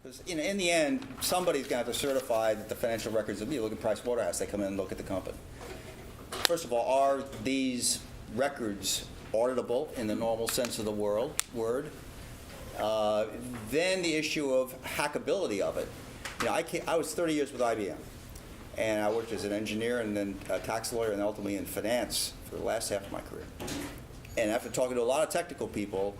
Because in the end, somebody's going to have to certify that the financial records of you look at Price Waterhouse. They come in and look at the company. First of all, are these records auditable in the normal sense of the word? Then the issue of hackability of it. I was 30 years with IBM, and I worked as an engineer and then a tax lawyer and ultimately in finance for the last half of my career. And after talking to a lot of technical people,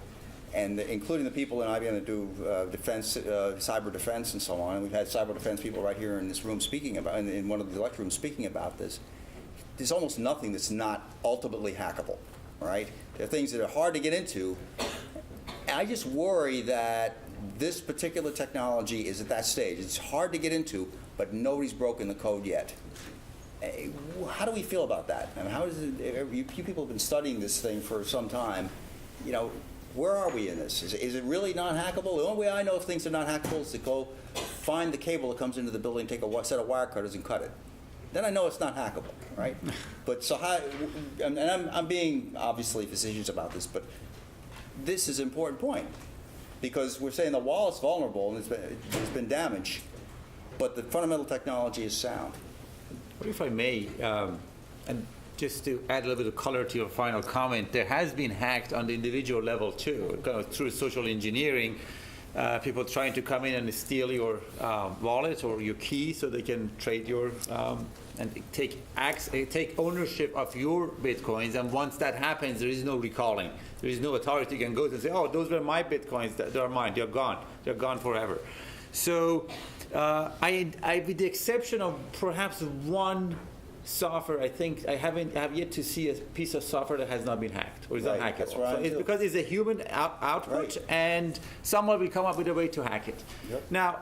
and including the people in IBM that do defense, cyber defense and so on, and we've had cyber defense people right here in this room speaking about, in one of the lecture rooms speaking about this, there's almost nothing that's not ultimately hackable, right? There are things that are hard to get into. I just worry that this particular technology is at that stage. It's hard to get into, but nobody's broken the code yet. How do we feel about that? I mean, how is it? You people have been studying this thing for some time. Where are we in this? Is it really non-hackable? The only way I know if things are not hackable is to go find the cable that comes into the building, take a set of wire cutters, and cut it. Then I know it's not hackable, right? But so how? And I'm being obviously facetious about this, but this is an important point because we're saying the wallet's vulnerable and there's been damage, but the fundamental technology is sound. What if I may, and just to add a little bit of color to your final comment, there has been hacked on the individual level too, through social engineering. People trying to come in and steal your wallet or your key so they can trade your and take ownership of your bitcoins. And once that happens, there is no recalling. There is no authority can go and say, "Oh, those were my bitcoins. They're mine. They're gone. They're gone forever." So, I, with the exception of perhaps one software, I think I have yet to see a piece of software that has not been hacked or is not hackable. That's right. So it's because it's a human output, and someone will come up with a way to hack it. Yep. Now,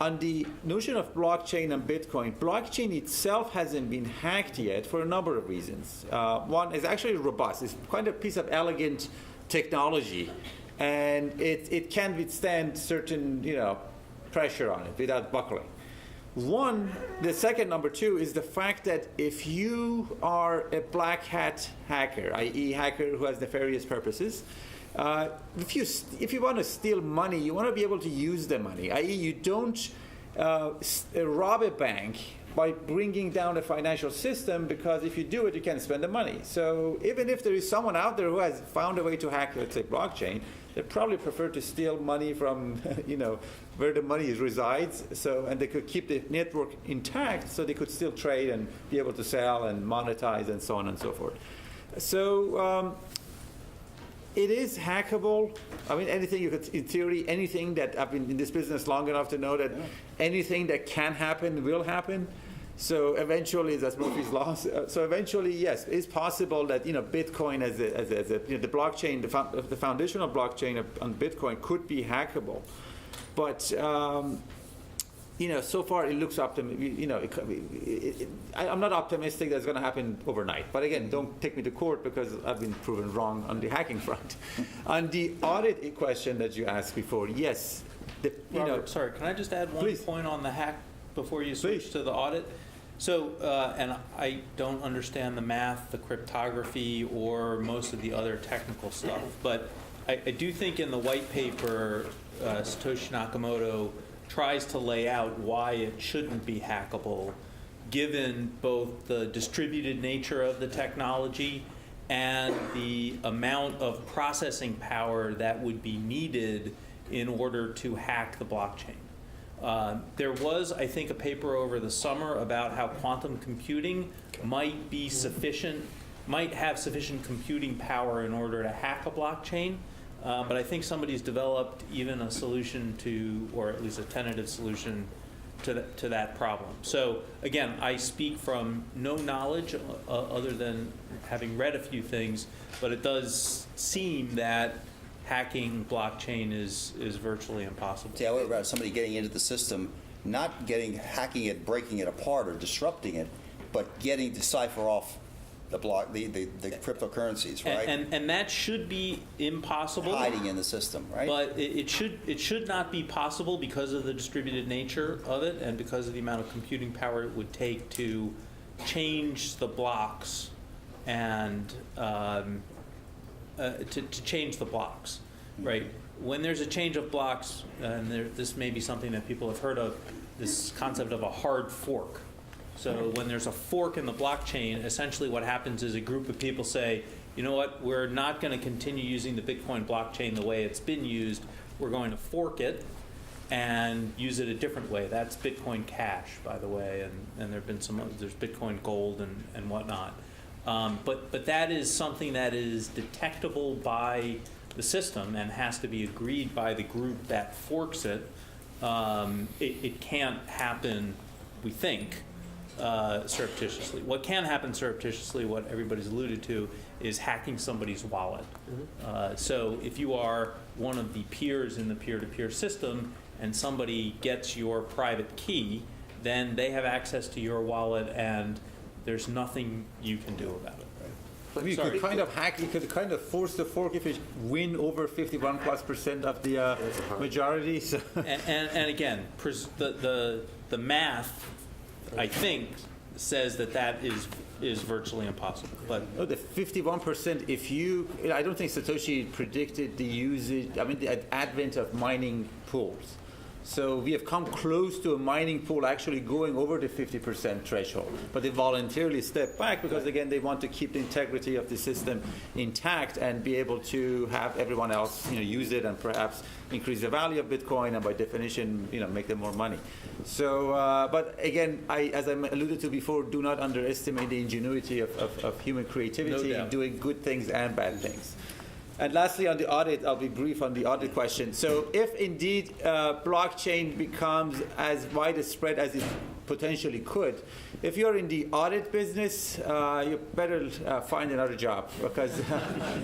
on the notion of blockchain and Bitcoin, blockchain itself hasn't been hacked yet for a number of reasons. One is actually robust. It's quite a piece of elegant technology, and it can withstand certain pressure on it without buckling. The second, number two, is the fact that if you are a black hat hacker, i.e. hacker who has nefarious purposes, if you want to steal money, you want to be able to use the money, i.e. you don't rob a bank by bringing down the financial system, because if you do it, you can't spend the money. So even if there is someone out there who has found a way to hack, let's say, blockchain, they probably prefer to steal money from, where the money resides. And they could keep the network intact, so they could still trade and be able to sell and monetize and so on and so forth. So it is hackable. I mean, anything you could, in theory, anything that I've been in this business long enough to know that anything that can happen will happen. So eventually, that's Murphy's law. So eventually, yes, it's possible that Bitcoin as the blockchain, the foundational blockchain on Bitcoin could be hackable, but so far it looks optimistic. I'm not optimistic that's going to happen overnight. But again, don't take me to court because I've been proven wrong on the hacking front. On the audit question that you asked before, yes. Robert, sorry, can I just add one point on the hack before you switch to the audit? So, and I don't understand the math, the cryptography, or most of the other technical stuff, but I do think in the white paper, Satoshi Nakamoto tries to lay out why it shouldn't be hackable, given both the distributed nature of the technology and the amount of processing power that would be needed in order to hack the blockchain. There was, I think, a paper over the summer about how quantum computing might have sufficient computing power in order to hack a blockchain. But I think somebody's developed even a solution to, or at least a tentative solution to that problem. So again, I speak from no knowledge other than having read a few things, but it does seem that hacking blockchain is virtually impossible. See, I worry about somebody getting into the system, not hacking it, breaking it apart, or disrupting it, but getting to cipher off the cryptocurrencies, right? And that should be impossible. Hiding in the system, right? But it should not be possible because of the distributed nature of it and because of the amount of computing power it would take to change the blocks and to change the blocks. right? When there's a change of blocks, and this may be something that people have heard of, this concept of a hard fork. So when there's a fork in the blockchain, essentially what happens is a group of people say, you know what, we're not going to continue using the Bitcoin blockchain the way it's been used. We're going to fork it and use it a different way. That's Bitcoin Cash, by the way, and there've been there's Bitcoin Gold and whatnot. But that is something that is detectable by the system and has to be agreed by the group that forks it. It can't happen, we think, surreptitiously. What can happen surreptitiously, what everybody's alluded to, is hacking somebody's wallet. So if you are one of the peers in the peer-to-peer system and somebody gets your private key, then they have access to your wallet and there's nothing you can do about it. But you could kind of hack, you could kind of force the fork if you win over 51+% of the majority. So. And again, the math, I think, says that is virtually impossible. But the 51%, I don't think Satoshi predicted the usage, the advent of mining pools. So we have come close to a mining pool actually going over the 50% threshold, but they voluntarily stepped back because, again, they want to keep the integrity of the system intact and be able to have everyone else, use it and perhaps increase the value of Bitcoin and, by definition, make them more money. So, but again, as I alluded to before, do not underestimate the ingenuity of human creativity in doing good things and bad things. And lastly, on the audit, I'll be brief on the audit question. So if indeed blockchain becomes as widespread as it potentially could, if you're in the audit business, you better find another job because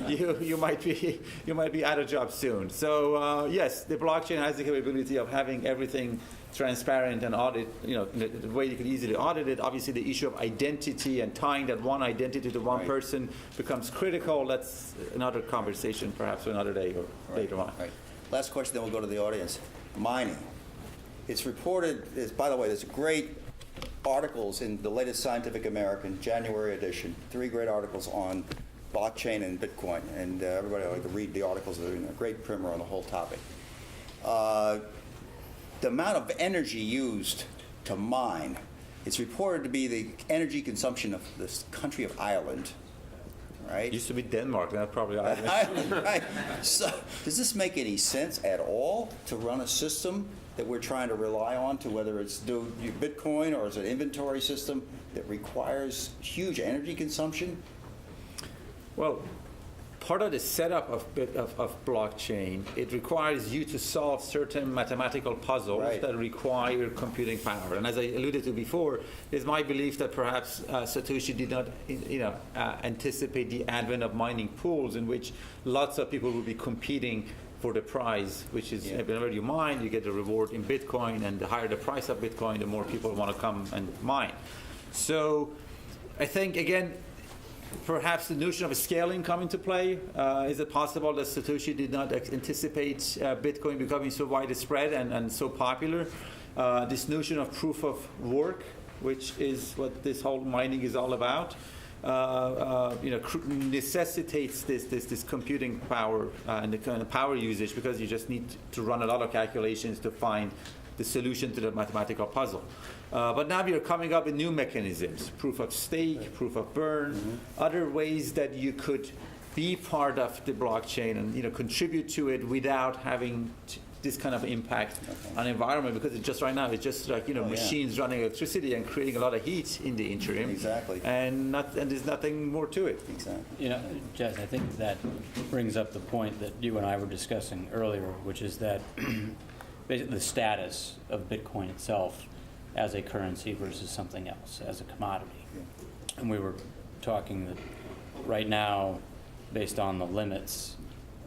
you might be out of job soon. So yes, the blockchain has the capability of having everything transparent and audit, the way you could easily audit it. Obviously, the issue of identity and tying that one identity to one person becomes critical. That's another conversation, perhaps another day or later on. Right. Last question, then we'll go to the audience. Mining. It's reported, by the way, there's great articles in the latest Scientific American, January edition, 3 great articles on blockchain and Bitcoin. And everybody ought to read the articles. They're a great primer on the whole topic. The amount of energy used to mine, it's reported to be the energy consumption of this country of Ireland, right? It used to be Denmark, now probably Ireland. Right. So does this make any sense at all to run a system that we're trying to rely on, to whether it's Bitcoin or it's an inventory system that requires huge energy consumption? Well, part of the setup of blockchain, it requires you to solve certain mathematical puzzles that require computing power. And as I alluded to before, it's my belief that perhaps Satoshi did not, anticipate the advent of mining pools in which lots of people will be competing for the prize, which is whenever you mine, you get the reward in Bitcoin, and the higher the price of Bitcoin, the more people want to come and mine. So I think, again, perhaps the notion of scaling come into play. Is it possible that Satoshi did not anticipate Bitcoin becoming so widespread and so popular? This notion of proof of work, which is what this whole mining is all about, necessitates this computing power and the kind of power usage, because you just need to run a lot of calculations to find the solution to the mathematical puzzle. But now we are coming up with new mechanisms, proof of stake, proof of burn, other ways that you could be part of the blockchain and contribute to it without having this kind of impact on the environment, because it's just right now, it's just like machines running electricity and creating a lot of heat in the interim. Exactly. And there's nothing more to it. Exactly. Jess, I think that brings up the point that you and I were discussing earlier, which is that basically the status of Bitcoin itself as a currency versus something else, as a commodity. And we were talking that right now, based on the limits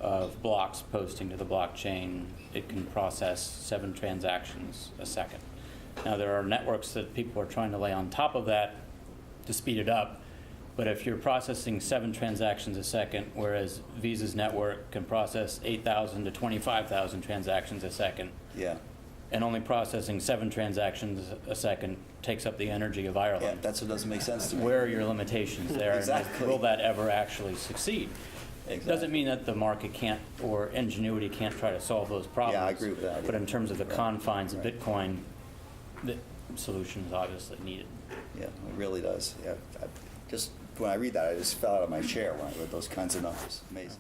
of blocks posting to the blockchain, it can process 7 transactions a second. Now, there are networks that people are trying to lay on top of that to speed it up, but if you're processing 7 transactions a second, whereas Visa's network can process 8,000 to 25,000 transactions a second, and only processing 7 transactions a second takes up the energy of Ireland. Yeah, that's what doesn't make sense to me. Where are your limitations there? Exactly. And will that ever actually succeed? It doesn't mean that the market can't, or ingenuity can't try to solve those problems. Yeah, I agree with that, But yeah. in terms of the confines of Right. Bitcoin, the solution is obviously needed. Yeah, it really does. Yeah, just when I read that, I just fell out of my chair when I read those kinds of numbers. Amazing.